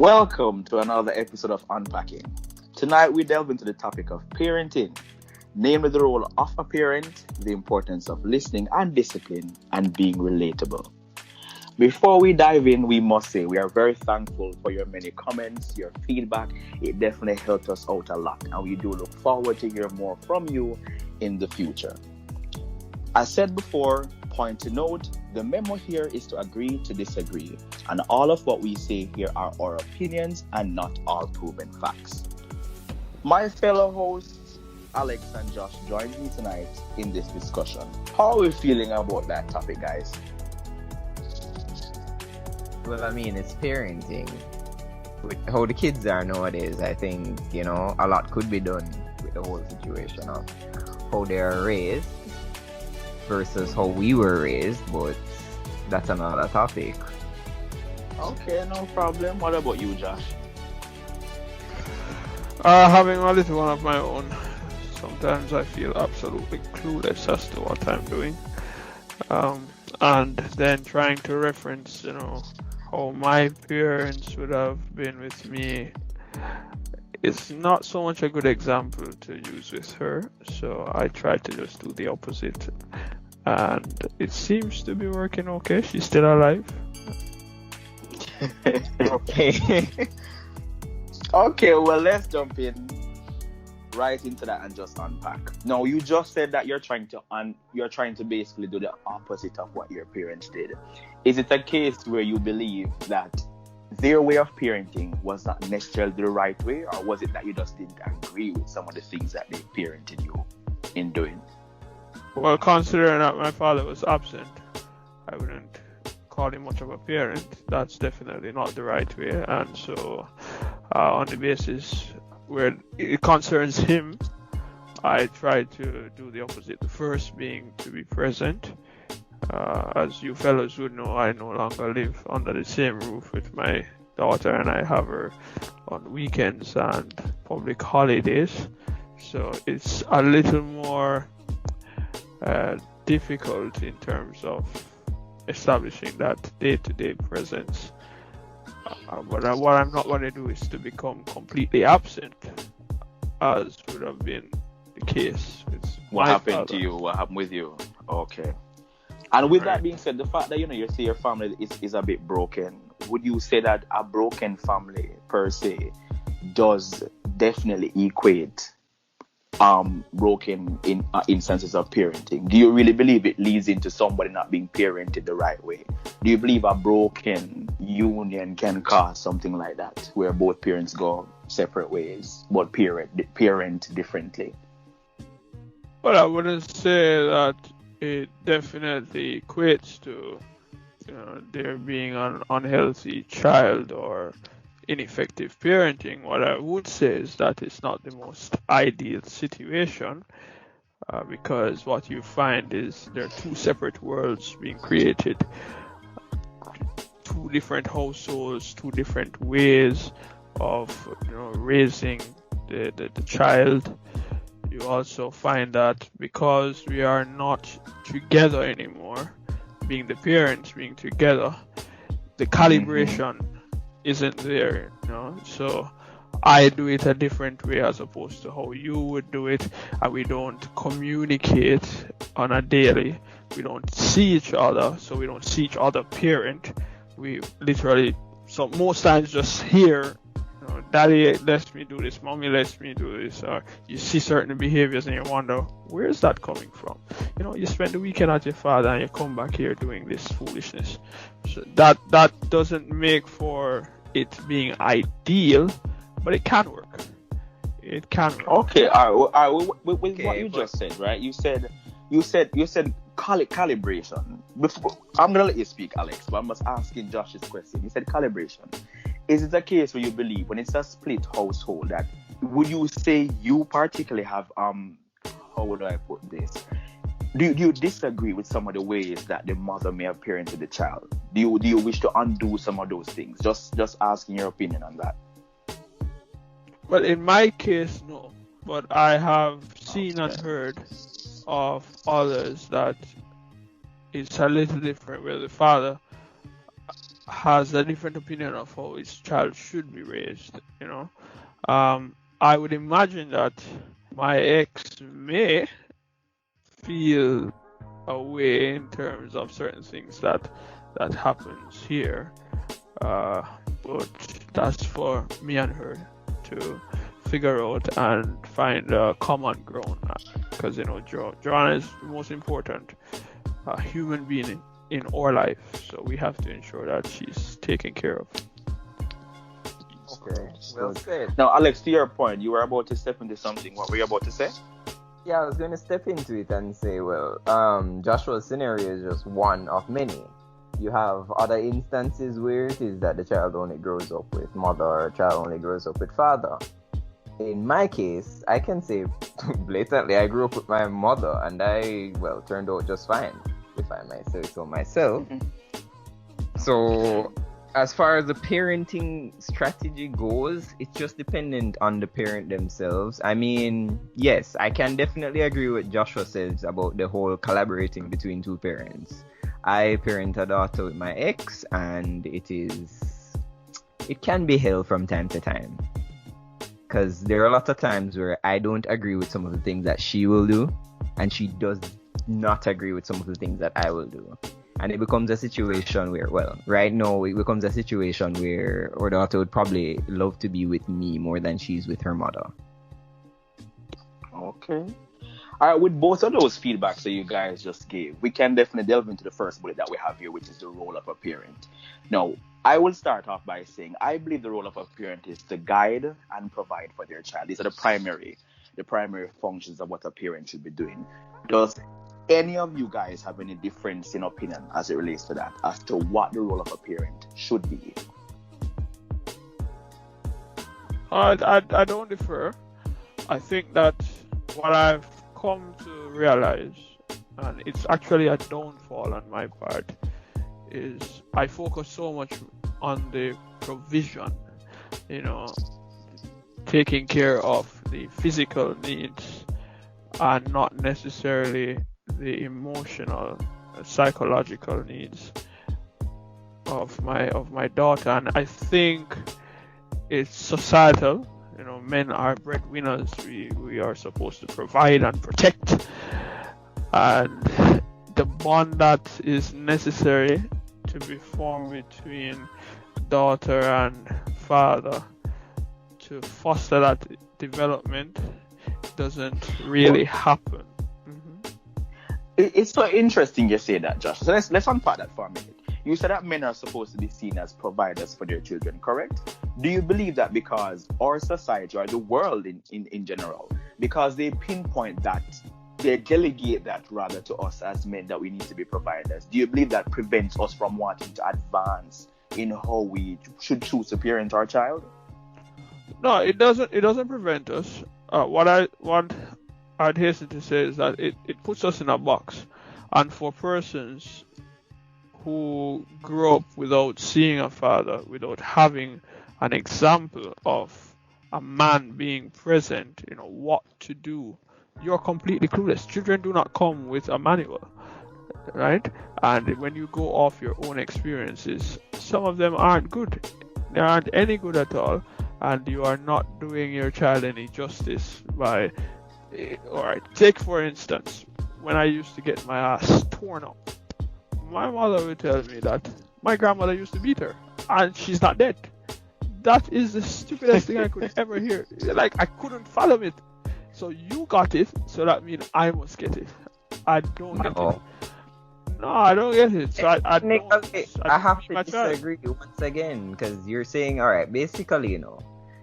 Welcome to another episode of Unpacking. Tonight we delve into the topic of parenting, namely the role of a parent, the importance of listening and discipline, and being relatable. Before we dive in, we must say we are very thankful for your many comments, your feedback. It definitely helped us out a lot, and we do look forward to hear more from you in the future. As said before, point to note, the memo here is to agree to disagree, and all of what we say here are our opinions and not all proven facts. My fellow hosts, Alex and Josh, join me tonight in this discussion. How are we feeling about that topic, guys? Well, I mean, it's parenting. With how the kids are nowadays, I think, a lot could be done with the whole situation of how they are raised versus how we were raised, but that's another topic. Okay, no problem. What about you, Josh? Having a little one of my own, sometimes I feel absolutely clueless as to what I'm doing. And then trying to reference, how my parents would have been with me. It's not so much a good example to use with her, so I try to just do the opposite. And it seems to be working okay. She's still alive. Okay. Okay, well, let's jump in right into that and just unpack. Now, you just said that you're trying to basically do the opposite of what your parents did. Is it a case where you believe that their way of parenting was not necessarily the right way, or was it that you just didn't agree with some of the things that they parented you in doing? Well, considering that my father was absent, I wouldn't call him much of a parent. That's definitely not the right way. And so, on the basis where it concerns him, I try to do the opposite. The first being to be present. As you fellows would know, I no longer live under the same roof with my daughter, and I have her on weekends and public holidays. So it's a little more difficult in terms of establishing that day-to-day presence. But what I'm not going to do is to become completely absent, as would have been the case with what my happened father. to you? What happened with you? Okay. And with Right. that being said, the fact that you say your family is a bit broken, would you say that a broken family per se does definitely equate broken in instances of parenting? Do you really believe it leads into somebody not being parented the right way? Do you believe a broken union can cause something like that, where both parents go separate ways but parent differently? Well, I wouldn't say that it definitely equates to there being an unhealthy child or ineffective parenting. What I would say is that it's not the most ideal situation, because what you find is there are two separate worlds being created, two different households, two different ways of raising the child. You also find that because we are not together anymore, being the parents being together, the calibration isn't there, So I do it a different way as opposed to how you would do it, and we don't communicate on a daily. We don't see each other, so we don't see each other parent. We literally, so most times just hear, Daddy lets me do this, Mommy lets me do this, or you see certain behaviors and you wonder, where is that coming from? You spend the weekend at your father and you come back here doing this foolishness. So that doesn't make for it being ideal, but it can work. It can work. Okay, all right. With Okay, what you but- just said, right? You said calibration. Before, I'm gonna let you speak, Alex, but I'm just asking Josh's question. You said calibration. Is it a case where you believe when it's a split household that would you say you particularly have how would I put this? Do you disagree with some of the ways that the mother may have parented the child? Do you wish to undo some of those things? Just asking your opinion on that. Well, in my case, no. But I have seen and heard of others that it's a little different, where the father has a different opinion of how his child should be raised. I would imagine that my ex may feel a way in terms of certain things that happens here, but that's for me and her to figure out and find a common ground, because Joanna is the most important human being in our life, so we have to ensure that she's taken care of. Okay, well said. Now, Alex, to your point, you were about to step into something. What were you about to say? Yeah, I was going to step into it and say, well, Joshua's scenario is just one of many. You have other instances where it is that the child only grows up with mother, or child only grows up with father. In my case, I can say blatantly, I grew up with my mother, and turned out just fine, if I might say so myself. So, as far as the parenting strategy goes, it's just dependent on the parent themselves. I mean, yes, I can definitely agree with Joshua says about the whole collaborating between two parents. I parent a daughter with my ex, and it can be hell from time to time. Because there are a lot of times where I don't agree with some of the things that she will do, and she does not agree with some of the things that I will do. And it becomes a situation where, well, right now it becomes a situation where our daughter would probably love to be with me more than she's with her mother. Okay. All right, with both of those feedbacks that you guys just gave, we can definitely delve into the first bullet that we have here, which is the role of a parent. Now, I will start off by saying I believe the role of a parent is to guide and provide for their child. These are the primary functions of what a parent should be doing. Does any of you guys have any difference in opinion as it relates to that, as to what the role of a parent should be? I don't differ. I think that what I've come to realize, and it's actually a downfall on my part, is I focus so much on the provision, taking care of the physical needs and not necessarily the emotional, psychological needs of my daughter. And I think it's societal. Men are breadwinners. We are supposed to provide and protect, and the bond that is necessary to be formed between daughter and father to foster that development doesn't really happen. It's so interesting you say that, Josh. So let's unpack that for a minute. You said that men are supposed to be seen as providers for their children, correct? Do you believe that because our society or the world in general, because they pinpoint that, they delegate that rather to us as men that we need to be providers, do you believe that prevents us from wanting to advance in how we should choose to parent our child? No, it doesn't. It doesn't prevent us. What I'd hasten to say is that it puts us in a box, and for persons who grew up without seeing a father, without having an example of a man being present, what to do, you're completely clueless. Children do not come with a manual, right? And when you go off your own experiences, some of them aren't good. They aren't any good at all, and you are not doing your child any justice by... Alright, take for instance, when I used to get my ass torn up, my mother would tell me that my grandmother used to beat her, and she's not dead. That is the stupidest thing I could ever hear. Like, I couldn't fathom it. So you got it, so that means I must get it. I don't get it. No, I don't get it. So I have to disagree once again, because you're saying, alright, basically,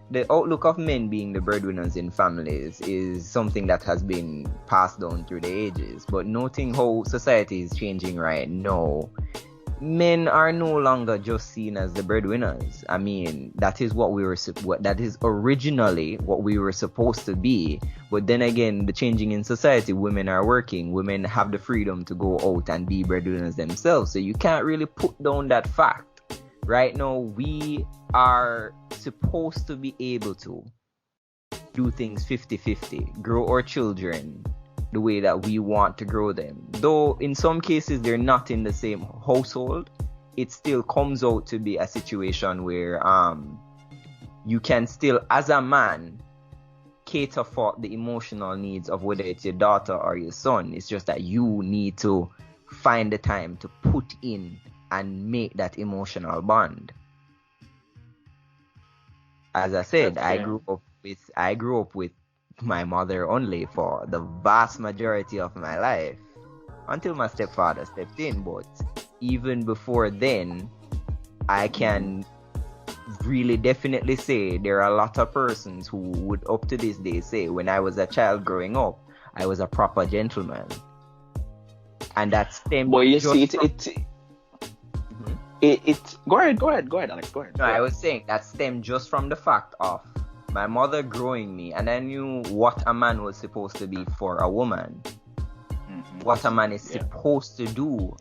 the outlook of men being the breadwinners in families is something that has been passed down through the ages. But noting how society is changing right now, men are no longer just seen as the breadwinners. I mean, that is that is originally what we were supposed to be. But then again, the changing in society, women are working. Women have the freedom to go out and be breadwinners themselves. So you can't really put down that fact. Right now, we are supposed to be able to do things 50-50, grow our children the way that we want to grow them. Though in some cases they're not in the same household, it still comes out to be a situation where you can still, as a man, cater for the emotional needs of whether it's your daughter or your son. It's just that you need to find the time to put in and make that emotional bond. As I said, I grew up with my mother only for the vast majority of my life until my stepfather stepped in. But even before then, I can really definitely say there are a lot of persons who would up to this day say, when I was a child growing up, I was a proper gentleman. And that stemmed. Well, you see, it go ahead, Alex, go ahead. No, I was saying that stemmed just from the fact of my mother growing me, and I knew what a man was supposed to be for a woman. What a man is supposed to do.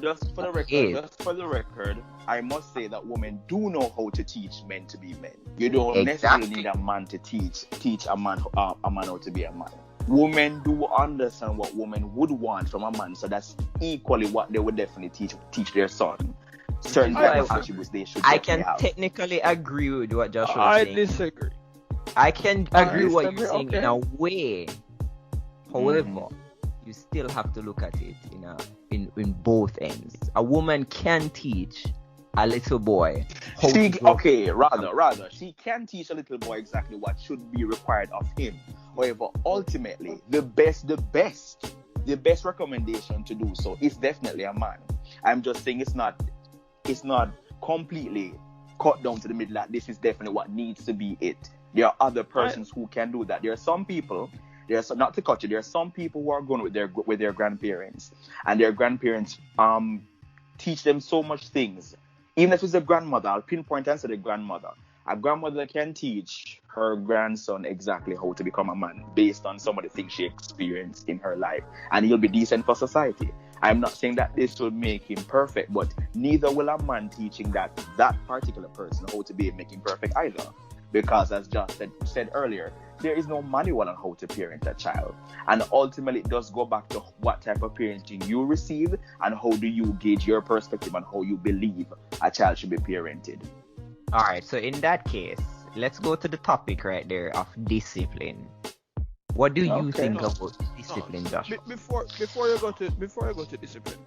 Just for the record, I must say that women do know how to teach men to be men. You don't necessarily need a man to teach a man how to be a man. Women do understand what women would want from a man, so that's equally what they would definitely teach their son. Certain attributes they should. I can technically agree with what Joshua was saying. I disagree. I can agree with what you're saying in a way. However, you still have to look at it in both ends. A woman can teach a little boy she can teach a little boy exactly what should be required of him. However, ultimately, the best recommendation to do so is definitely a man. I'm just saying it's not completely cut down to the middle. That this is definitely what needs to be it. There are other persons who can do that. There are some people. Not to cut you. There are some people who are going with their grandparents, and their grandparents teach them so much things. Even if it's a grandmother, I'll pinpoint and say the grandmother. A grandmother can teach her grandson exactly how to become a man based on some of the things she experienced in her life, and he'll be decent for society. I'm not saying that this will make him perfect, but neither will a man teaching that particular person how to make him perfect either. Because as Josh said earlier, there is no manual on how to parent a child. And ultimately, it does go back to what type of parenting you receive and how do you gauge your perspective on how you believe a child should be parented. All right, so in that case, let's go to the topic right there of discipline. What do you think about discipline, Josh? Before you go to discipline,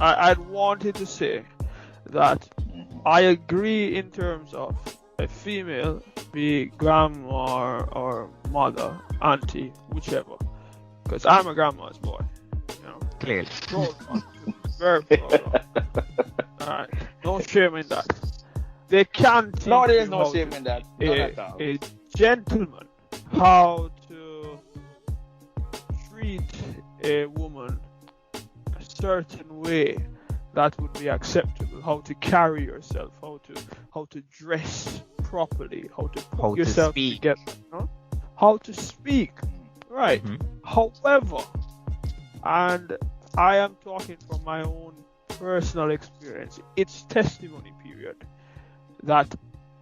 I'd wanted to say that I agree in terms of a female, be grandma or mother, auntie, whichever. Because I'm a grandma's boy, Clearly. Very proud. Alright, no shame in that. They can teach there is no shame in that. A gentleman how to treat a woman a certain way that would be acceptable, how to carry yourself, how to dress properly, how to put yourself together, how to speak, right? However, and I am talking from my own personal experience, it's testimony period, that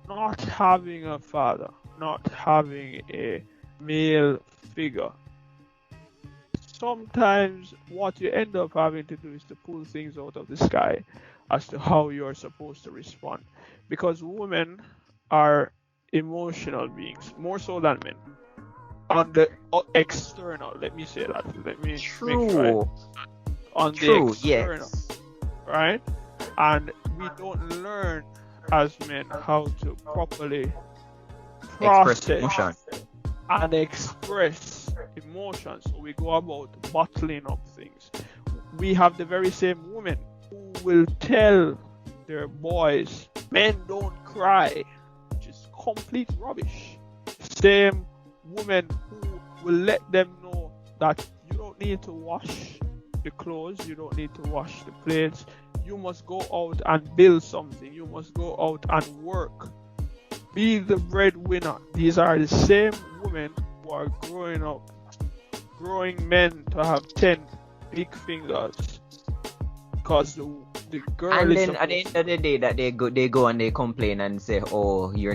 not having a father, not having a male figure, sometimes what you end up having to do is to pull things out of the sky as to how you're supposed to respond. Because women are emotional beings, more so than men. On the external, let me say that. Let me make sure. On the external, right? And we don't learn as men how to properly process and express emotions. So we go about bottling up things. We have the very same women who will tell their boys, men don't cry, which is complete rubbish. Same women who will let them know that you don't need to wash the clothes, you don't need to wash the plates, you must go out and build something, you must go out and work, be the breadwinner. These are the same women who are growing men to have 10 big fingers, because the girl and is then at the end of the day that they go and they complain and say, oh, you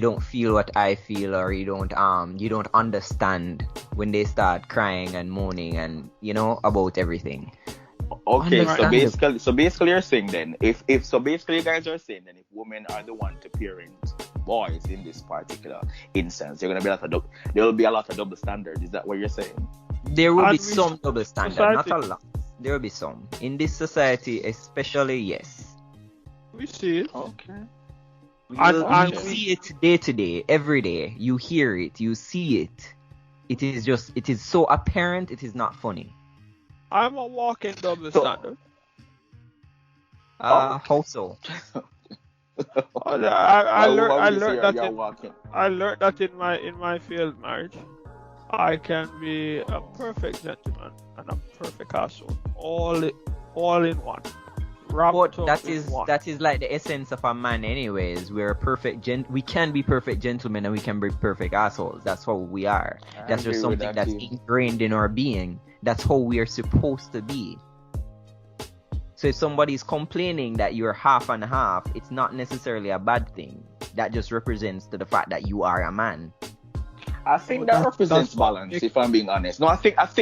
don't feel what I feel, or you don't understand, when they start crying and moaning and about everything. Okay, so Understandable. basically you're saying then, if so basically you guys are saying then if women are the one to parent boys in this particular instance, there will be a lot of double standards. Is that what you're saying? There will be And we some double standard, not society a lot. There will be some. In this society, especially, yes. we see it. Okay. And You we see it day to day, every day. You hear it, you see it. It is so apparent, it is not funny. I'm a walking double So standard. How so? I why learned would you say you're in walking? my field marriage. I can be a perfect gentleman and a perfect asshole, all in one, wrapped But up that in is one. that is like the essence of a man, anyways. We're a we can be perfect gentlemen and we can be perfect assholes. That's how we are. I That's just agree with something that that's too. ingrained in our being. That's how we are supposed to be. So if somebody's complaining that you're half and half, it's not necessarily a bad thing. That just represents to the fact that you are a man. I think Well, that represents that's what balance. makes If I'm being honest, no, I think balance.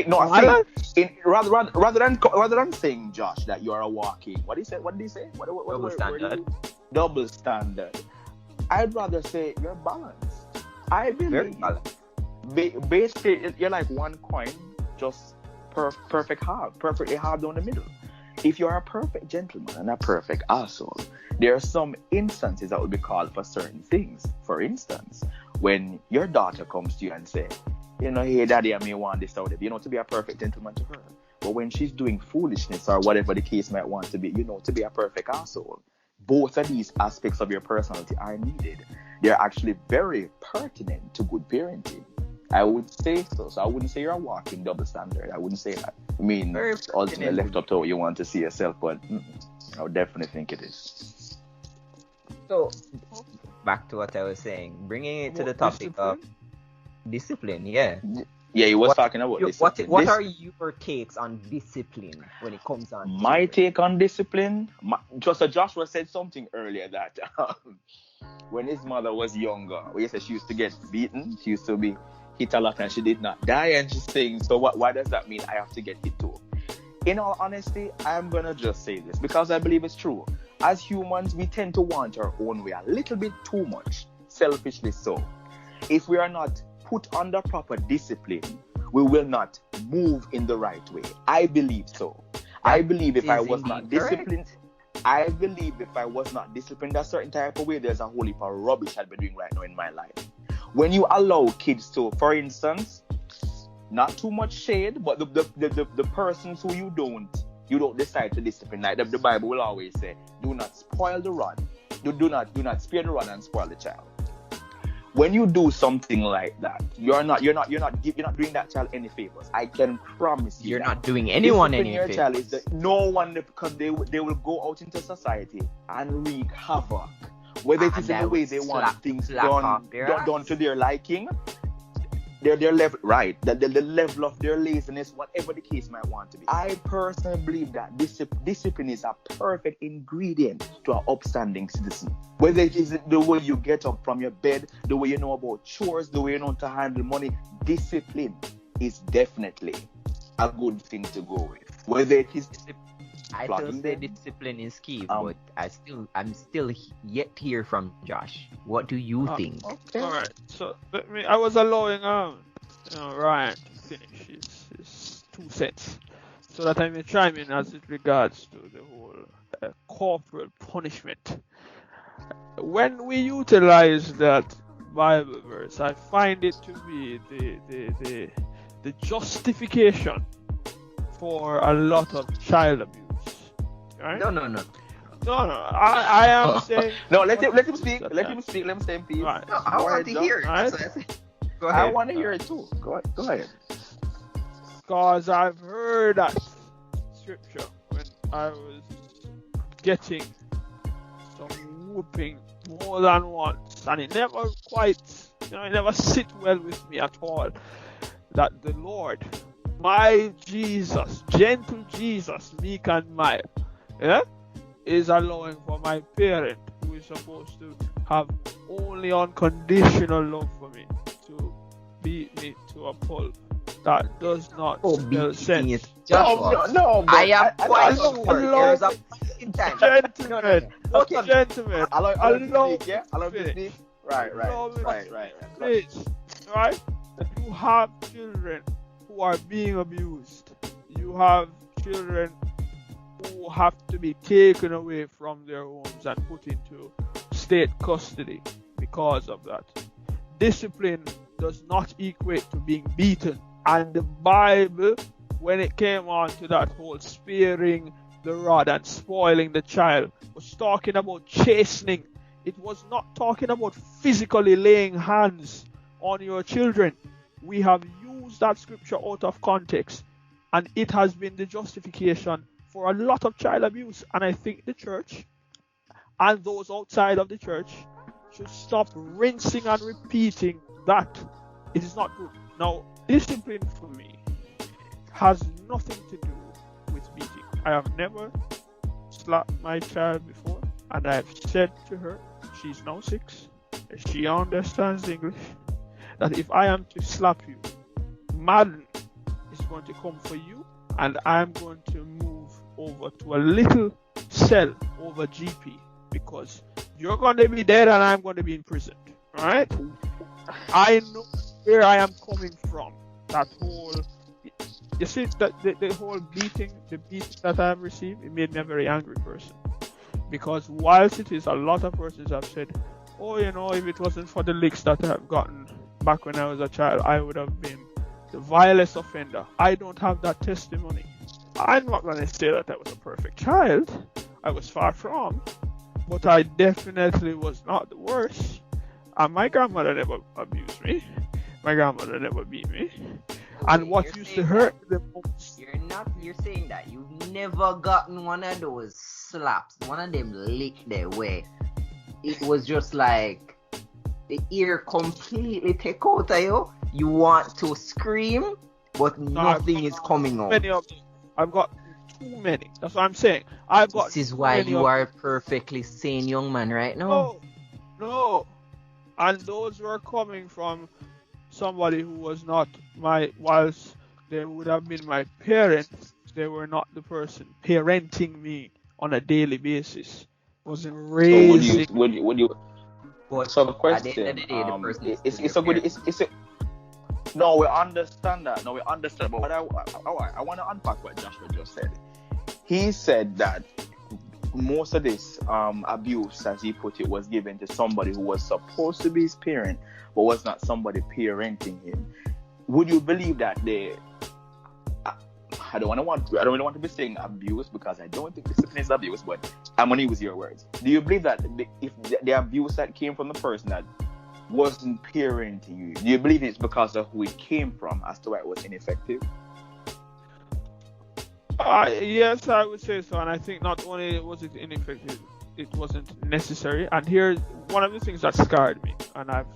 rather than saying Josh that you are a walking. What did he say? What did he say? What Double word standard. did he use? Double standard. I'd rather say you're balanced. I Very believe balanced. basically you're like one coin, just perfectly half down the middle. If you're a perfect gentleman and a perfect asshole, there are some instances that would be called for certain things. For instance, when your daughter comes to you and say, hey daddy, I may want this or whatever, to be a perfect gentleman to her. But when she's doing foolishness or whatever the case might want to be, to be a perfect asshole. Both of these aspects of your personality are needed. They're actually very pertinent to good parenting. I would say so. So I wouldn't say you're a walking double standard. I wouldn't say that. I mean, Very it's ultimately pertinent. left up to what you want to see yourself, but I would definitely think it is. So back to what I was saying, bringing it to the More topic of discipline. Yeah. Yeah, you was What talking about this. what are your takes on discipline when it comes on My children? take on discipline? So Joshua said something earlier that when his mother was younger, we said she used to get beaten. She used to be hit a lot and she did not die. And she's saying, so why does that mean I have to get hit too? In all honesty, I'm going to just say this because I believe it's true. As humans, we tend to want our own way a little bit too much, selfishly so. If we are not put under proper discipline, we will not move in the right way. I believe so. I believe if I was not disciplined, a certain type of way, there's a whole heap of rubbish I'd be doing right now in my life. When you allow kids to, for instance, not too much shade, but the persons who you don't decide to discipline, like the Bible will always say, do not spoil the rod. Do not spare the rod and spoil the child. When you do something like that, you're not doing that child any favors. I can promise you. You're that. not doing anyone any Discipline your favors. child is no one, because they will go out into society and wreak havoc. Whether it is in the way they want things done to their liking, their level, right? The level of their laziness, whatever the case might want to be. I personally believe that discipline is a perfect ingredient to an upstanding citizen. Whether it is the way you get up from your bed, the way you know about chores, the way you know to handle money, discipline is definitely a good thing to go with. Whether it is I still say discipline is key, but I'm still yet to hear from Josh. What do you think? Okay. All right. So I was allowing Ryan to finish his 2 cents, so that I may chime in as it regards to the whole corporal punishment. When we utilize that Bible verse, I find it to be the justification for a lot of child abuse. Right? No. I am saying. No, let him speak. Let him speak. Let him say in peace. Right. No, I want to hear it. Right. Go ahead. I want to hear it too. Go ahead. Because I've heard that scripture when I was getting some whooping more than once, and it never quite, it never sit well with me at all. That the Lord, my Jesus, gentle Jesus, meek and mild, is allowing for my parent, who is supposed to have only unconditional love for me, to beat me to a pulp that does not Oh, spell sense. it. Joshua. No, I am but quite allow- sure allow there's a me- fucking time. Gentlemen, Both of you. gentlemen, allow him to allow speak, yeah? Allow him to finish. speak. Right. Allow me to Right. Please, right? You have children who are being abused. You have children who have to be taken away from their homes and put into state custody because of that. Discipline does not equate to being beaten. And the Bible, when it came on to that whole sparing the rod and spoiling the child, was talking about chastening. It was not talking about physically laying hands on your children. We have used that scripture out of context, and it has been the justification for a lot of child abuse. And I think the church and those outside of the church should stop rinsing and repeating that. It is not good. Now, discipline for me has nothing to do with beating. I have never slapped my child before, and I have said to her, she's now 6, she understands English, that if I am to slap you, Madden is going to come for you, and I'm going to move over to a little cell over GP, because you're going to be dead and I'm going to be in prison. Alright? I know where I am coming from. That whole, you see, the whole beating, the beat that I have received, it made me a very angry person. Because whilst it is, a lot of persons have said, oh, you know, if it wasn't for the licks that I have gotten back when I was a child, I would have been the vilest offender. I don't have that testimony. I'm not going to say that I was a perfect child. I was far from. But I definitely was not the worst. And my grandmother never abused me. My grandmother never beat me. And what used to hurt the most... You're saying that you've never gotten one of those slaps, one of them lick there where it was just like the ear completely take out of you. You want to scream, but nothing is coming out. Many of them. I've got too many. That's what I'm saying. I've got. This is why you are a perfectly sane young man right now. No. And those were coming from somebody who was not whilst they would have been my parents, they were not the person parenting me on a daily basis. Wasn't raising. So would you? But so the question, at the end of the day, the person it's a good. It's a. No, we understand that. But I want to unpack what Joshua just said. He said that most of this abuse, as he put it, was given to somebody who was supposed to be his parent, but was not somebody parenting him. Would you believe that I don't really want to be saying abuse, because I don't think discipline is abuse, but I'm going to use your words. Do you believe that if the abuse that came from the person that wasn't parenting you, do you believe it's because of who it came from as to why it was ineffective? Yes, I would say so. And I think not only was it ineffective, it wasn't necessary. And here's one of the things that scarred me, and I've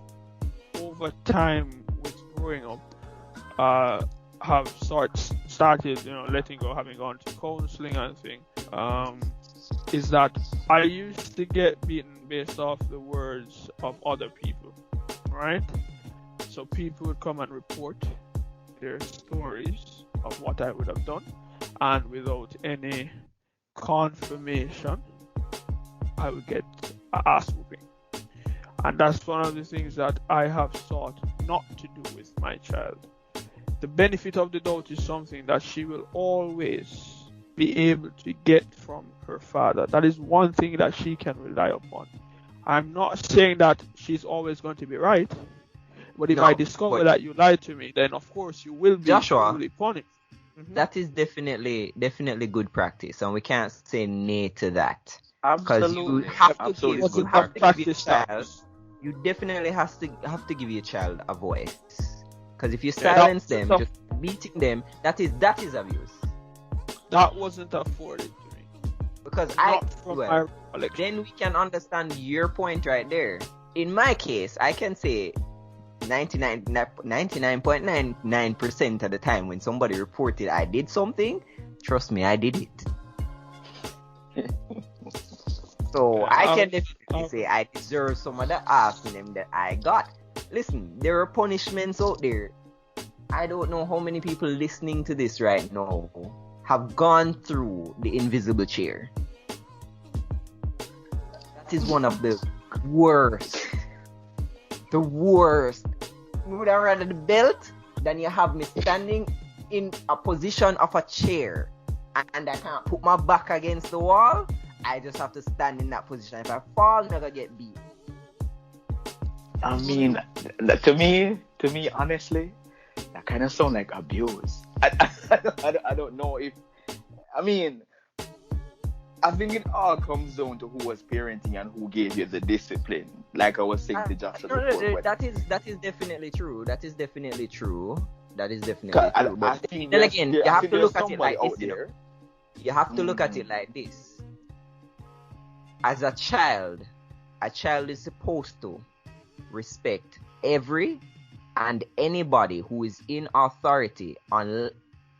over time with growing up have started, letting go, having gone to counseling and things, is that I used to get beaten based off the words of other people, right? So people would come and report their stories of what I would have done, and without any confirmation, I would get an ass whooping. And that's one of the things that I have sought not to do with my child. The benefit of the doubt is something that she will always be able to get from her father. That is one thing that she can rely upon. I'm not saying that she's always going to be right, but if I discover that you lied to me, then of course you will be fully punished. Mm-hmm. That is definitely good practice, and we can't say nay to that. Absolutely. You definitely have to give your child a voice. Because if you silence them, just beating them, that is abuse. That wasn't afforded to me. Because then we can understand your point right there. In my case, I can say 99.99% of the time when somebody reported I did something, trust me, I did it. So I can definitely say I deserve some of the ass in them that I got. Listen, there are punishments out there I don't know how many people listening to this right now have gone through the invisible chair. That is one of the worst. The worst. You would have rather the belt than you have me standing in a position of a chair and I can't put my back against the wall. I just have to stand in that position. If I fall, I'm gonna get beat. I mean, to me, honestly, that kind of sound like abuse. I don't know if. I mean, I think it all comes down to who was parenting and who gave you the discipline. Like I was saying to Joshua before. That is definitely true. That is definitely true. But think then again, you have to look at it like this. You have to look at Mm-hmm. it like this. As a child is supposed to respect every and anybody who is in authority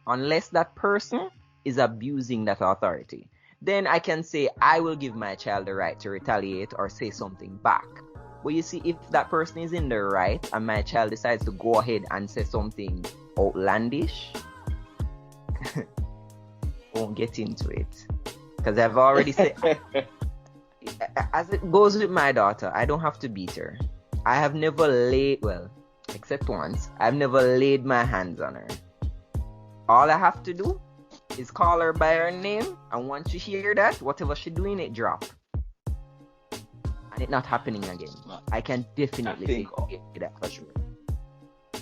unless that person is abusing that authority. Then I can say I will give my child the right to retaliate or say something back. But you see, if that person is in the right and my child decides to go ahead and say something outlandish, won't get into it. Because I've already said, as it goes with my daughter, I don't have to beat her. I have never except once, I've never laid my hands on her. All I have to do is call her by her name, and once you hear that, whatever she's doing, it drop. And it not happening again. I can definitely say that for sure.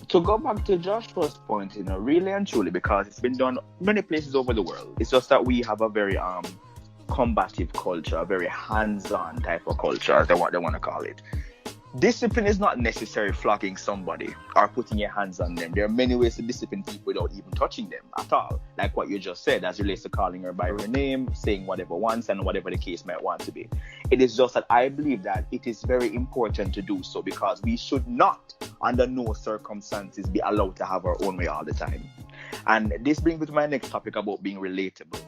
To go back to Joshua's point, really and truly, because it's been done many places over the world. It's just that we have a very combative culture, a very hands-on type of culture, as they want to call it. Discipline is not necessarily flogging somebody or putting your hands on them. There are many ways to discipline people without even touching them at all. Like what you just said, as relates to calling her by her name, saying whatever once, and whatever the case might want to be. It is just that I believe that it is very important to do so, because we should not, under no circumstances, be allowed to have our own way all the time. And this brings me to my next topic about being relatable.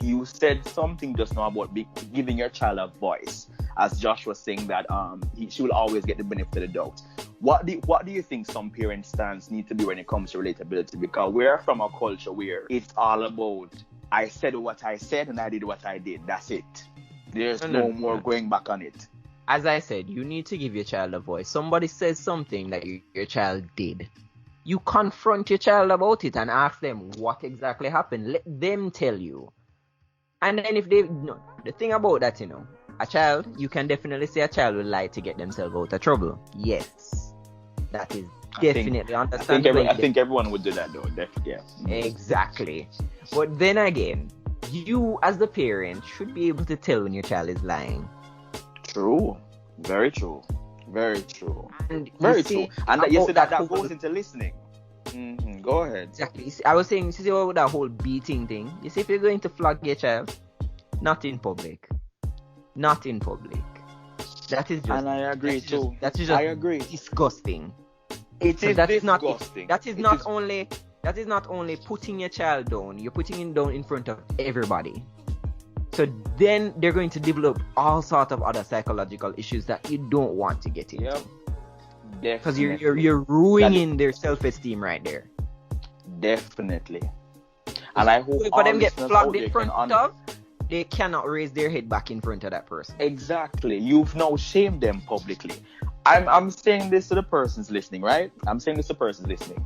You said something just now about giving your child a voice, as Josh was saying that she will always get the benefit of the doubt. What do you think some parents' stance need to be when it comes to relatability? Because we're from a culture where it's all about I said what I said and I did what I did. That's it. There's no more going back on it. As I said, you need to give your child a voice. Somebody says something that your child did. You confront your child about it and ask them what exactly happened. Let them tell you. And then if the thing about that, a child, you can definitely say a child will lie to get themselves out of trouble. Yes. That is definitely understandable. I think everyone would do that though. Yeah. Exactly. But then again, you as the parent should be able to tell when your child is lying. True. Very true. Very true. And very true. And that goes into listening. Mm-hmm. Go ahead. Exactly. I was saying, see about that whole beating thing. You see, if you're going to flog your child, not in public. Not in public. That is just. And I agree too. That is just. I agree. Disgusting. It is disgusting. That is not only putting your child down. You're putting him down in front of everybody. So then they're going to develop all sorts of other psychological issues that you don't want to get into. Yep. Because you're ruining their self-esteem right there. Definitely. And I hope for them get flogged in front of, they cannot raise their head back in front of that person. Exactly. You've now shamed them publicly. I'm saying this to the persons listening, right? I'm saying this to persons listening.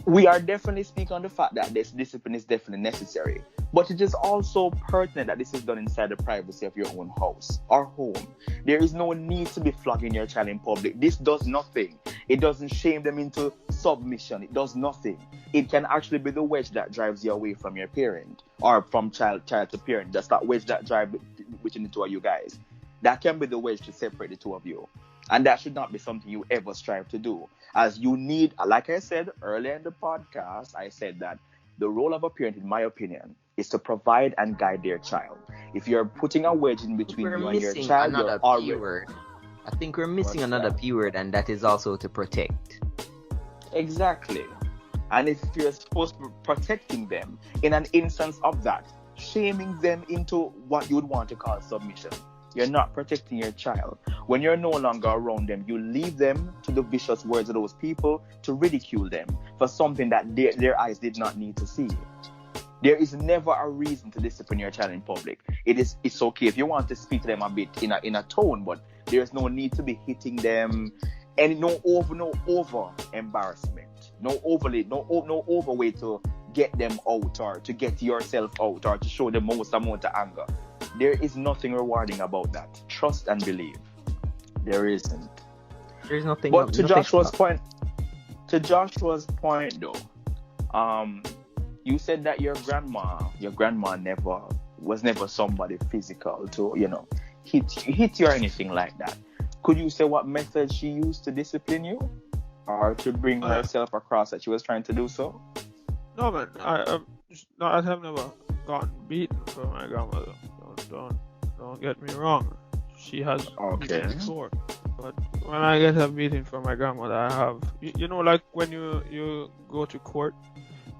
We are definitely speaking on the fact that this discipline is definitely necessary. But it is also pertinent that this is done inside the privacy of your own house or home. There is no need to be flogging your child in public. This does nothing. It doesn't shame them into submission. It does nothing. It can actually be the wedge that drives you away from your parent, or from child to parent. That's that wedge that drives between the two of you guys. That can be the wedge to separate the two of you. And that should not be something you ever strive to do. As you need, like I said earlier in the podcast, I said that the role of a parent, in my opinion, is to provide and guide their child. If you're putting a wedge in between you and your child, you're already... word. I think we're missing another P word, and that is also to protect. Exactly. And if you're supposed to be protecting them, in an instance of that, shaming them into what you would want to call submission, you're not protecting your child. When you're no longer around them, you leave them to the vicious words of those people to ridicule them for something that their eyes did not need to see. There is never a reason to discipline your child in public. It's okay if you want to speak to them a bit in a tone, but there's no need to be hitting them, and no over embarrassment, no over way to get them out or to get yourself out or to show the most amount of anger. There is nothing rewarding about that. Trust and believe. There isn't. There's nothing. But to Joshua's point though, you said that your grandma was never somebody physical to, hit you or anything like that. Could you say what method she used to discipline you or to bring herself across that she was trying to do so? No, man. I have never gotten beaten from my grandmother. Don't get me wrong. She has beaten before. But when I get a beating from my grandmother, I have, like when you go to court,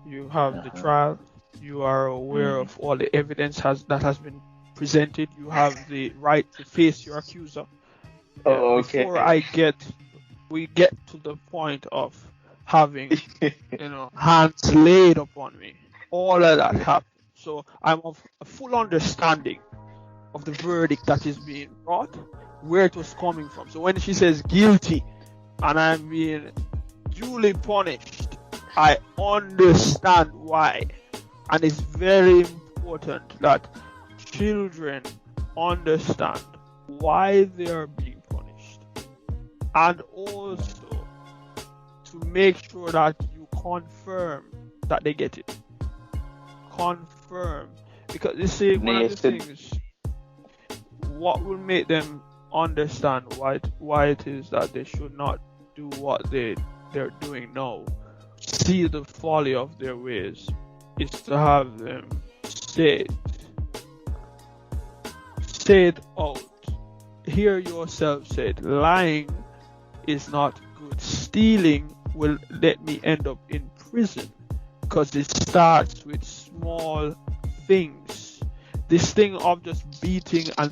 you have the trial, you are aware of all the evidence that has been presented, you have the right to face your accuser. Before we get to the point of having, hands laid upon me, all of that happened. So I'm of a full understanding of the verdict that is being brought, where it was coming from. So when she says guilty and I'm being duly punished, I understand why. And it's very important that children understand why they are being punished. And also to make sure that you confirm that they get it. Confirm. Because you see, one of the things, what will make them understand why it is that they should not do what they're doing now, see the folly of their ways, is to have them say it out. Hear yourself say it. Lying is not good. Stealing will let me end up in prison, because it starts with small things. This thing of just beating, no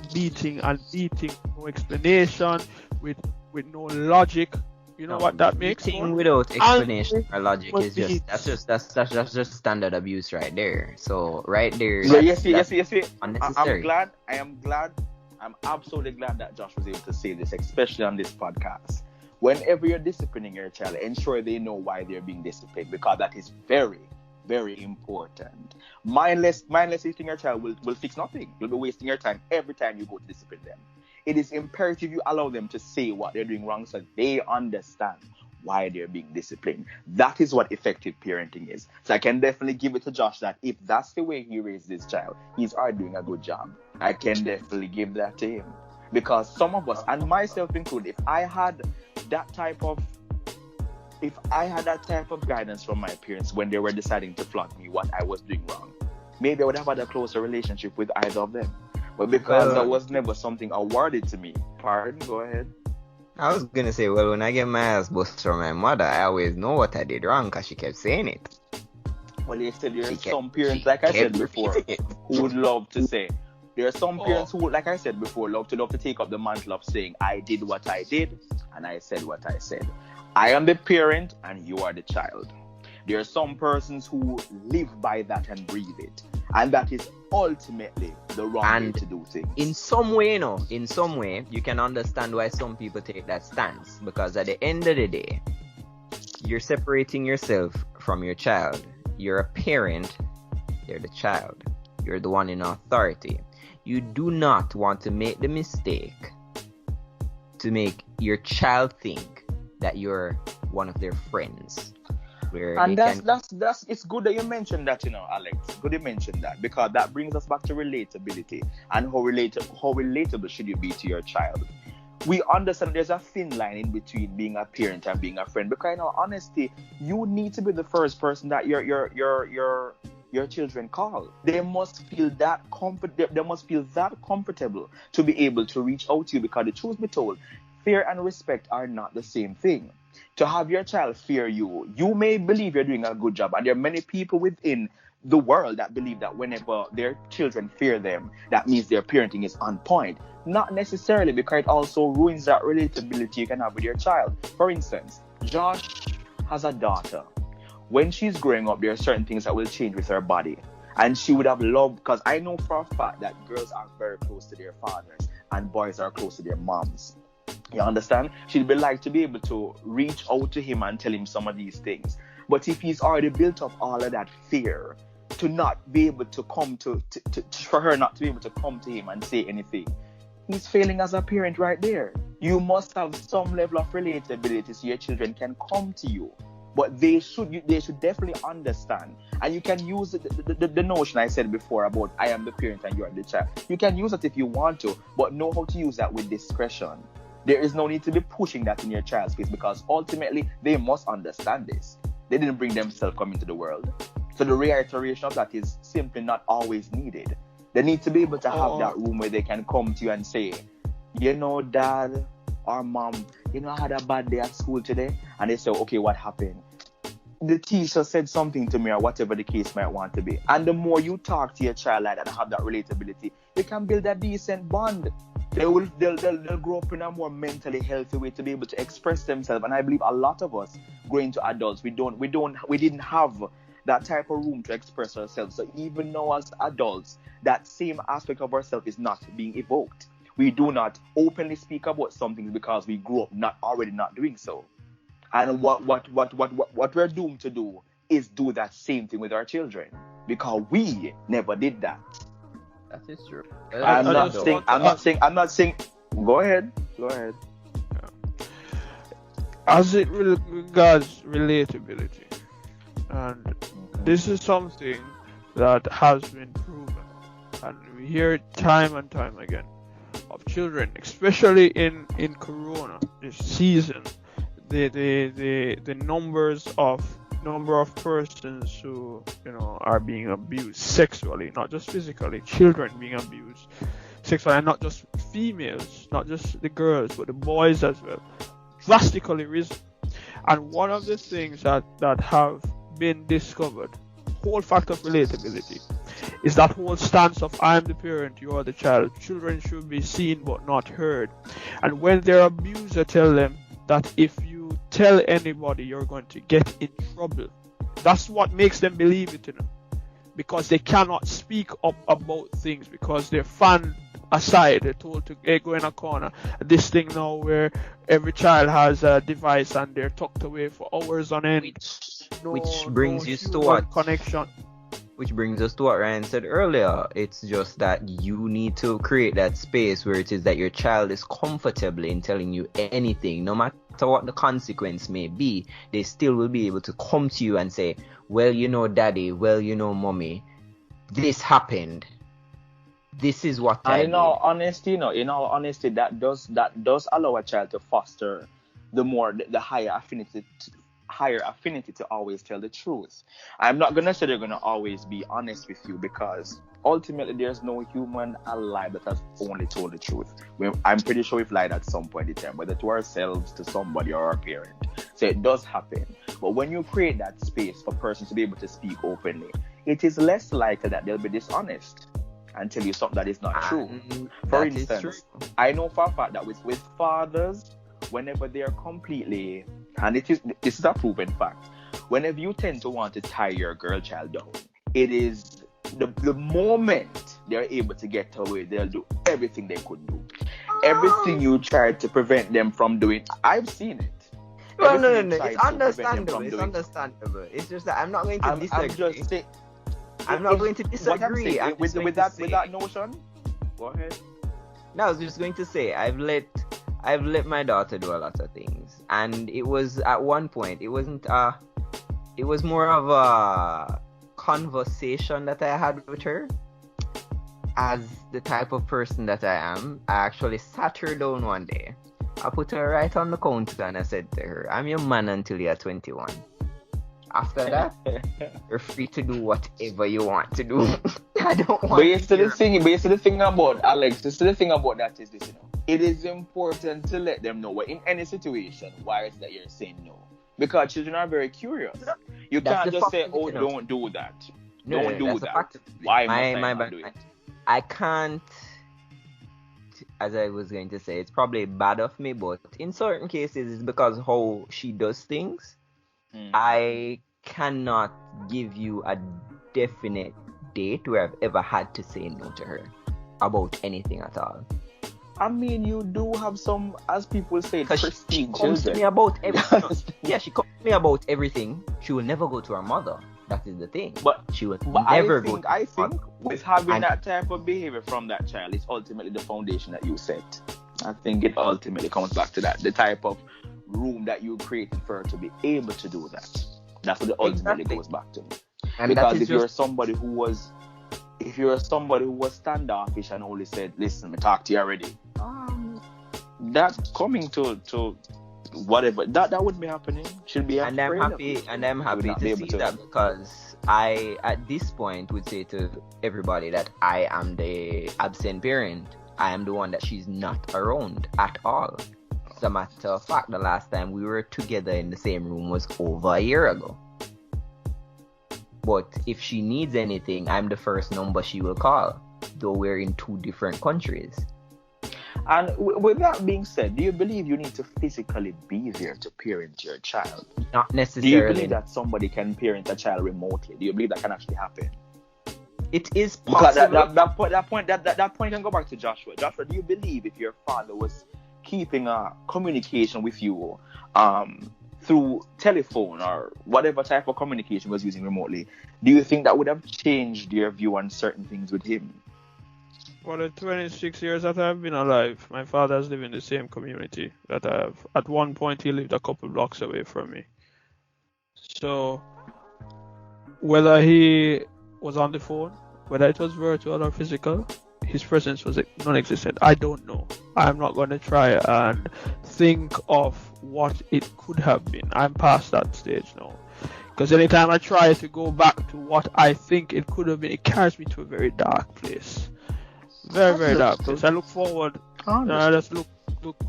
explanation, with no logic. You know what that makes? Beating without explanation or logic is that's just standard abuse right there. So right there. So yes. Unnecessary. I'm absolutely glad that Josh was able to say this, especially on this podcast. Whenever you're disciplining your child, ensure they know why they're being disciplined, because that is very, very important. Mindless hitting your child will fix nothing. You'll be wasting your time every time you go to discipline them. It is imperative you allow them to say what they're doing wrong so they understand why they're being disciplined. That is what effective parenting is. So I can definitely give it to Josh that if that's the way he raised his child, he's already doing a good job. I can definitely give that to him. Because some of us, and myself included, if I had that type of guidance from my parents when they were deciding to flog me what I was doing wrong, maybe I would have had a closer relationship with either of them. But because that was never something awarded to me. Pardon? Go ahead. I was gonna say, well, when I get my ass busted from my mother, I always know what I did wrong because she kept saying it. Well, you said there are some parents, like I said before, who would love to say. There are some parents who, like I said before, love to take up the mantle of saying, I did what I did, and I said what I said. I am the parent, and you are the child. There are some persons who live by that and breathe it. And that is ultimately the wrong way to do things. In some way, you can understand why some people take that stance. Because at the end of the day, you're separating yourself from your child. You're a parent, they're the child. You're the one in authority. You do not want to make the mistake to make your child think that you're one of their friends. And that's it's good that you mentioned that, Alex. Good you mentioned that, because that brings us back to relatability and how relatable should you be to your child. We understand there's a thin line in between being a parent and being a friend, because in all honesty, you need to be the first person that your children call. They must feel that comfortable to be able to reach out to you, because the truth be told, fear and respect are not the same thing. To have your child fear you, you may believe you're doing a good job, and there are many people within the world that believe that whenever their children fear them, that means their parenting is on point. Not necessarily, because it also ruins that relatability you can have with your child. For instance, Josh has a daughter. When she's growing up, there are certain things that will change with her body. And she would have loved, because I know for a fact that girls are very close to their fathers and boys are close to their moms. You understand? She'd be like to be able to reach out to him and tell him some of these things. But if he's already built up all of that fear, to not be able to come for her not to be able to come to him and say anything, he's failing as a parent right there. You must have some level of relatability so your children can come to you. But they should definitely understand. And you can use the notion I said before about I am the parent and you are the child. You can use it if you want to, but know how to use that with discretion. There is no need to be pushing that in your child's face, because ultimately they must understand this. They didn't bring themselves come into the world. So the reiteration of that is simply not always needed. They need to be able to have that room where they can come to you and say, you know, Dad or Mom, you know, I had a bad day at school today. And they say, okay, what happened? The teacher said something to me, or whatever the case might want to be. And the more you talk to your child like that and have that relatability, you can build a decent bond. They'll grow up in a more mentally healthy way to be able to express themselves. And I believe a lot of us growing to adults, we didn't have that type of room to express ourselves. So even now as adults, that same aspect of ourselves is not being evoked. We do not openly speak about something because we grew up not doing so. And what we're doomed to do is do that same thing with our children, because we never did that. That is true. I'm not saying. Go ahead. As it regards relatability, and this is something that has been proven, and we hear it time and time again of children, especially in Corona this season. The number of persons who, you know, are being abused sexually, not just physically, children being abused sexually, and not just females, not just the girls, but the boys as well, drastically risen. And one of the things that have been discovered, whole fact of relatability, is that whole stance of I am the parent, you are the child. Children should be seen but not heard. And when their abuser tell them that if you tell anybody you're going to get in trouble, that's what makes them believe it, you know, because they cannot speak up about things because they're fanned aside. They're told to go in a corner. This thing now where every child has a device and they're tucked away for hours on end. Which brings us to what Ryan said earlier. It's just that you need to create that space where it is that your child is comfortable in telling you anything, no matter what the consequence may be. They still will be able to come to you and say, well, you know, Daddy, well, you know, Mommy, this happened. This is what I did. In all honesty, that does allow a child to foster the higher affinity to always tell the truth. I'm not gonna say they're gonna always be honest with you, because ultimately there's no human alive that has only told the truth. I'm pretty sure we've lied at some point in time, whether to ourselves, to somebody, or our parent. So it does happen. But when you create that space for persons to be able to speak openly, it is less likely that they'll be dishonest and tell you something that is not true. For instance, I know for a fact that with fathers, whenever they are completely, and this is a proven fact, whenever you tend to want to tie your girl child down, it is the moment they're able to get away, they'll do everything they could do. Everything you tried to prevent them from doing, I've seen it. Well, no. It's understandable. It's just that I'm not going to disagree. I'm not going to disagree. With that notion. Go ahead. No, I was just going to say I've let my daughter do a lot of things, and it was at one point it was more of a conversation that I had with her. As the type of person that I am, I actually sat her down one day. I put her right on the counter and I said to her, I'm your man until you're 21. After that, you're free to do whatever you want to do. I don't want the thing about Alex, the thing about that is this, you know. It is important to let them know in any situation why it's that you're saying no. Because children are very curious. You can't just say, oh, don't do that. No, Don't do that's a that. fact. Why My must I my not bad. do it? I can't. As I was going to say, it's probably bad of me, but in certain cases, it's because how she does things. I cannot give you a definite date where I've ever had to say no to her about anything at all. I mean, you do have some, as people say, Because she pristine comes to children. me about everything. Yeah, she comes to me about everything. She will never go to her mother. That is the thing. But she will But never I go. think with having And- that type of behavior from that child, it's ultimately the foundation that you set. I think it ultimately comes back to that, the type of room that you created for her to be able to do that. That's what it ultimately Exactly. goes back to. And Because that is if you're somebody who was standoffish and only said, "Listen, I talked to you already," that coming to whatever that would be happening should be. and I'm happy to see that, because I at this point would say to everybody that I am the absent parent. I am the one that she's not around at all. As a matter of fact, the last time we were together in the same room was over a year ago. But if she needs anything, I'm the first number she will call, though we're in 2 different countries. And with that being said, do you believe you need to physically be there to parent your child? Not Do necessarily. you believe that somebody can parent a child remotely? Do you believe that can actually happen? It is Because possible. that point can go back to Joshua. Joshua, do you believe if your father was keeping a communication with you through telephone or whatever type of communication was using remotely, do you think that would have changed your view on certain things with him? For the 26 years that I've been alive, my father has lived in the same community that I have. At one point, he lived a couple blocks away from me. So, whether he was on the phone, whether it was virtual or physical, his presence was non-existent. I don't know. I'm not going to try and think of what it could have been. I'm past that stage now. Because anytime I try to go back to what I think it could have been, it carries me to a very dark place. Very, very dark place. I look forward. I just look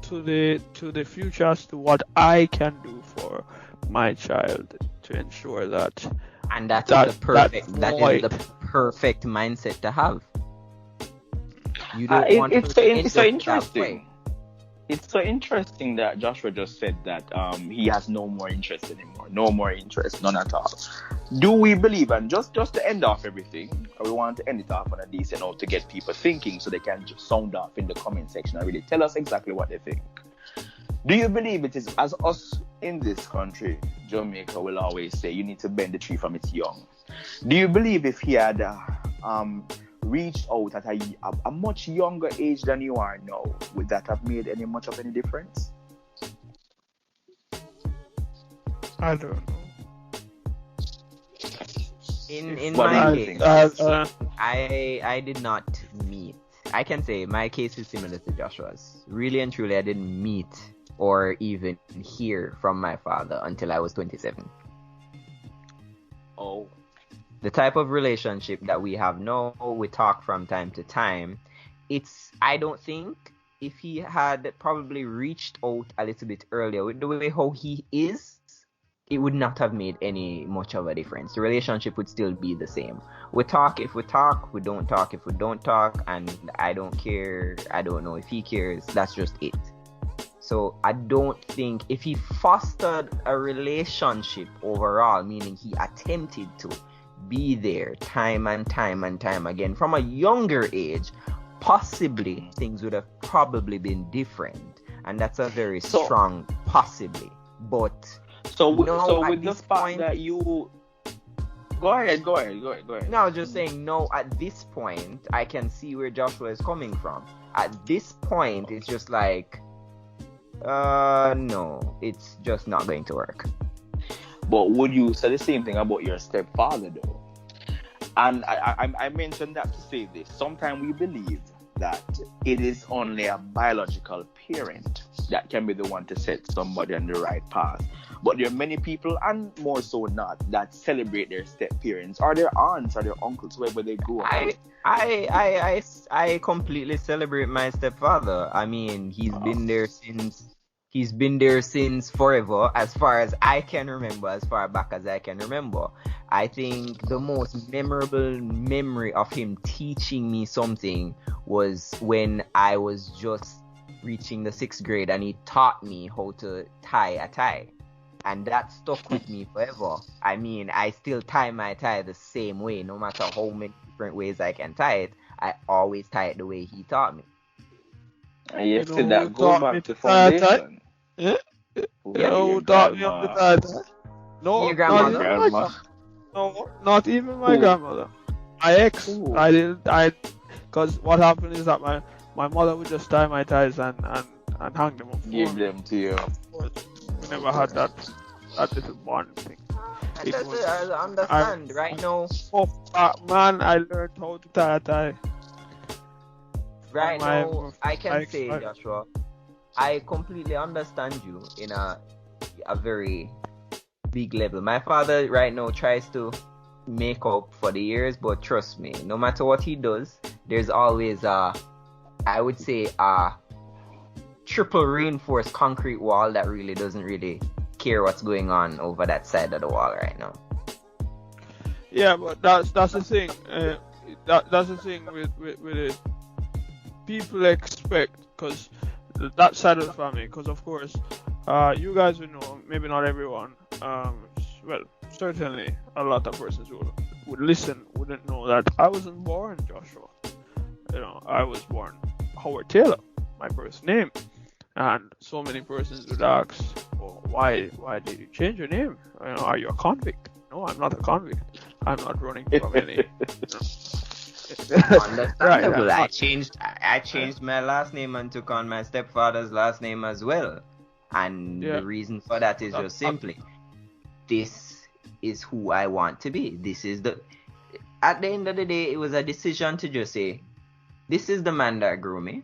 to the future as to what I can do for my child to ensure that. And that is the perfect mindset to have. You don't want it's to so that interesting. way. It's so interesting that Joshua just said that he has no more interest anymore. No more interest, none at all. Do we believe, and just to end off everything, we want to end it off on a decent note to get people thinking so they can just sound off in the comment section and really tell us exactly what they think. Do you believe it is, as us in this country, Jamaica will always say, you need to bend the tree from its young? Do you believe if he had reached out at a much younger age than you are now, would that have made much of any difference? I don't know. In What my do you case, think? I did not meet. I can say my case is similar to Joshua's. Really and truly, I didn't meet or even hear from my father until I was 27. Oh. The type of relationship that we have now, we talk from time to time. I don't think if he had probably reached out a little bit earlier with the way how he is, it would not have made any much of a difference. The relationship would still be the same. We talk if we talk, we don't talk if we don't talk, and I don't care. I don't know if he cares. That's just it. So I don't think if he fostered a relationship overall, meaning he attempted to be there time and time and time again from a younger age, possibly things would have probably been different. And that's a very strong possibly. But So with the fact that you go ahead. No, I was just saying, no, at this point I can see where Joshua is coming from. At this point it's just like no, it's just not going to work. But would you say the same thing about your stepfather though? And I mentioned that to say this. Sometimes we believe that it is only a biological parent that can be the one to set somebody on the right path. But there are many people, and more so not, that celebrate their step-parents or their aunts or their uncles, wherever they go. I completely celebrate my stepfather. I mean, he's been there since He's been there since forever, as far as I can remember, as far back as I can remember. I think the most memorable memory of him teaching me something was when I was just reaching the 6th grade, and he taught me how to tie a tie. And that stuck with me forever. I mean, I still tie my tie the same way, no matter how many different ways I can tie it. I always tie it the way he taught me. And you You see know that who go taught me back to to tie a tie? foundation. Yeah? Who, You know your who taught me how to grandma? tie a tie? No, Your not grandmother? even my Grandma? grandmother. No, not even my Who? grandmother. My ex. Who? Because what happened is that my mother would just tie my ties and hang them up for Give me. them to you. Of course, we never had that little bond thing. And It that's was, it, I understand. Right now, man, I learned how to tie a tie. right My- now, I can my- say, my- Joshua, I completely understand you in a very big level. My father right now tries to make up for the years, but trust me, no matter what he does, there's always I would say a triple reinforced concrete wall that really doesn't really care what's going on over that side of the wall right now. Yeah, but that's the thing. That's the thing with it. People expect, because that side of the family, because of course, you guys will know, maybe not everyone, well, certainly a lot of persons would listen, wouldn't know that I wasn't born Joshua. You know, I was born Howard Taylor, my birth name. And so many persons would ask, well, why did you change your name? You know, are you a convict? No, I'm not a convict. I'm not running from any. Understandable. Right, I changed my last name and took on my stepfather's last name as well. And Yeah. the reason for that is just simply, this is who I want to be. At the end of the day, it was a decision to just say, this is the man that grew me.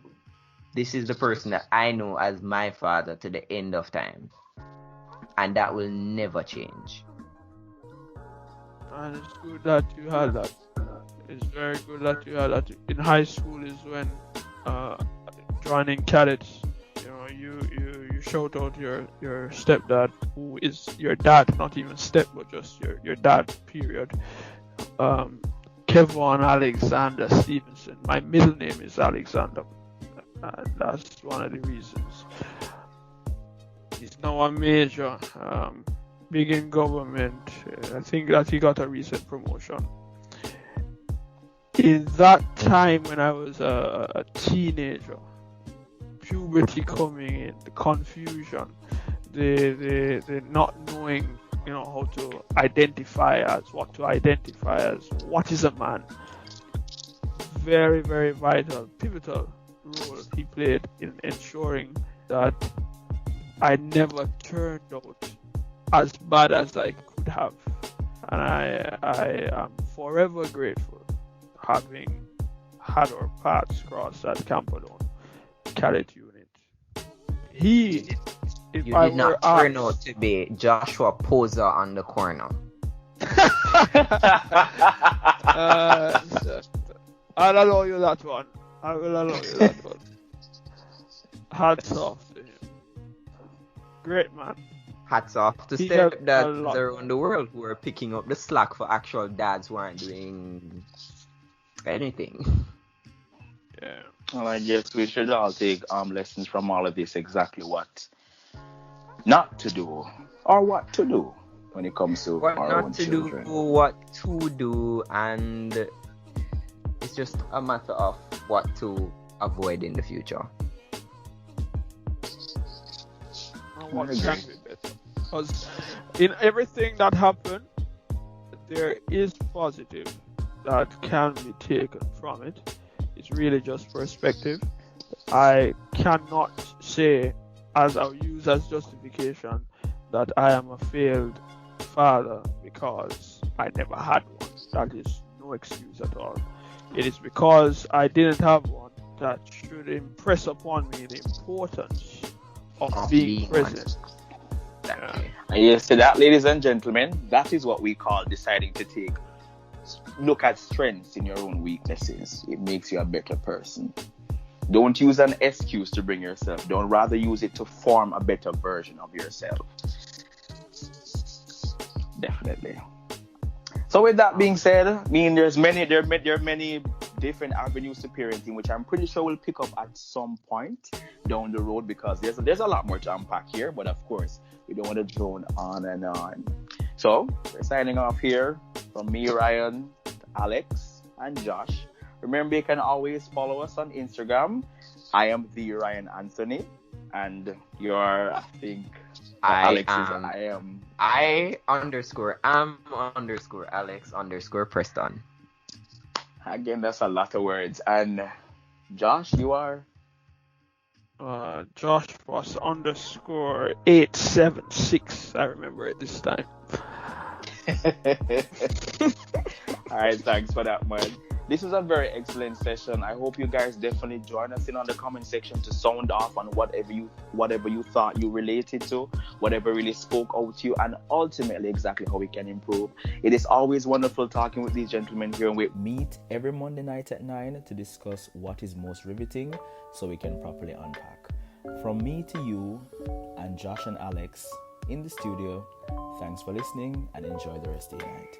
This is the person that I know as my father to the end of time. And that will never change. And it's good that you had that. It's very good that you had that. In high school is when joining cadets, you know, you shout out your stepdad, who is your dad, not even step, but just your dad, period. Kevon Alexander Stevenson. My middle name is Alexander. That's one of the reasons. He's now a major, big in government. I think that he got a recent promotion. In that time when I was a teenager, puberty coming in, the confusion, the not knowing, you know, how to identify as, what to identify as, what is a man. Very, very vital, pivotal role he played in ensuring that I never turned out as bad as I could have. And I am forever grateful having had our paths crossed at Camperdown Cadet Unit. He, if You I did not were turn out to be Joshua Poser on the corner. I'll allow you that one. I will allow you that one. Hats off to him. Great man. Hats off to He helped a stepdads lot. around the world who are picking up the slack for actual dads who aren't doing anything. Yeah. Well, I guess we should all take lessons from all of this, exactly what not to do or what to do when it comes to What our not own to children. do, what to do, and it's just a matter of what to avoid in the future. And what I can agree. be better? Because in everything that happened, there is positive that can be taken from it. It's really just perspective. I cannot say, as I'll use as justification, that I am a failed father because I never had one. That is no excuse at all. It is because I didn't have one that should impress upon me the importance of being present. Exactly. And yes, to that, ladies and gentlemen, that is what we call deciding to look at strengths in your own weaknesses. It makes you a better person. Don't use an excuse to bring yourself. Don't rather use it to form a better version of yourself. Definitely. So with that being said, I mean, there are many different avenues to parenting, which I'm pretty sure we'll pick up at some point down the road, because there's a lot more to unpack here. But of course, we don't want to drone on and on. So we're signing off here from me, Ryan, Alex, and Josh. Remember, you can always follow us on Instagram. I am the Ryan Anthony, and you're, I think, Alex is I_am_Alex_Preston. Again, that's a lot of words. And Josh, you are? Josh was _876. I remember it this time. All right, thanks for that, man. This was a very excellent session. I hope you guys definitely join us in on the comment section to sound off on whatever you thought you related to, whatever really spoke out to you, and ultimately exactly how we can improve. It is always wonderful talking with these gentlemen here. We meet every Monday night at 9 to discuss what is most riveting so we can properly unpack. From me to you and Josh and Alex in the studio, thanks for listening and enjoy the rest of your night.